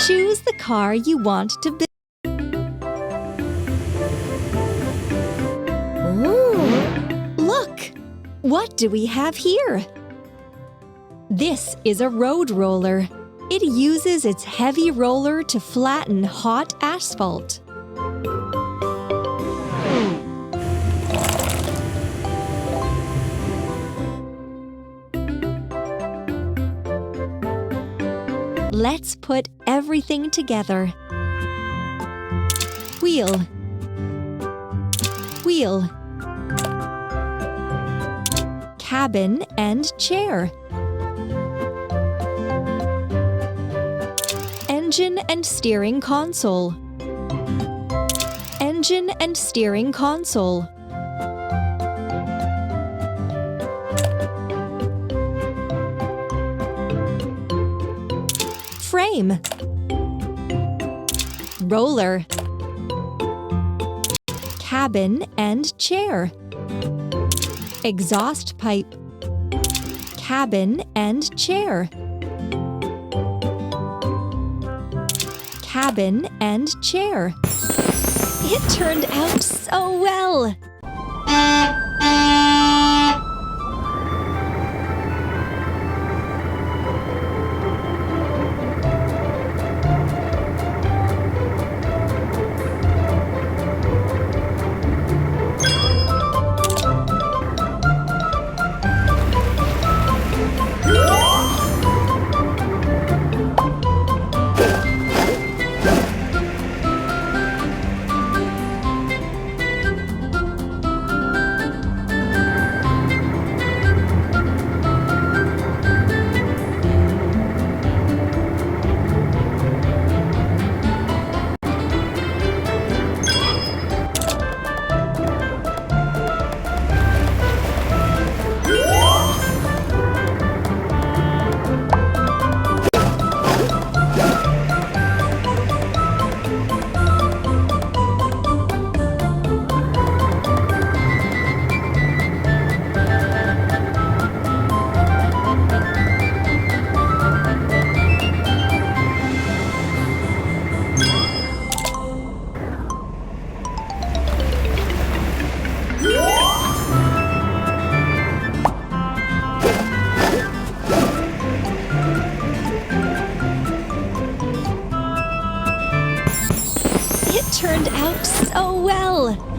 Choose the car you want to build. Ooh. Look! What do we have here? This is a road roller. It uses its heavy roller to flatten hot asphalt. Let's put everything together. Wheel, wheel, cabin and chair, engine and steering console, engine and steering console, frame, roller, cabin and chair, exhaust pipe, cabin and chair, cabin and chair. It turned out so well! It turned out so well!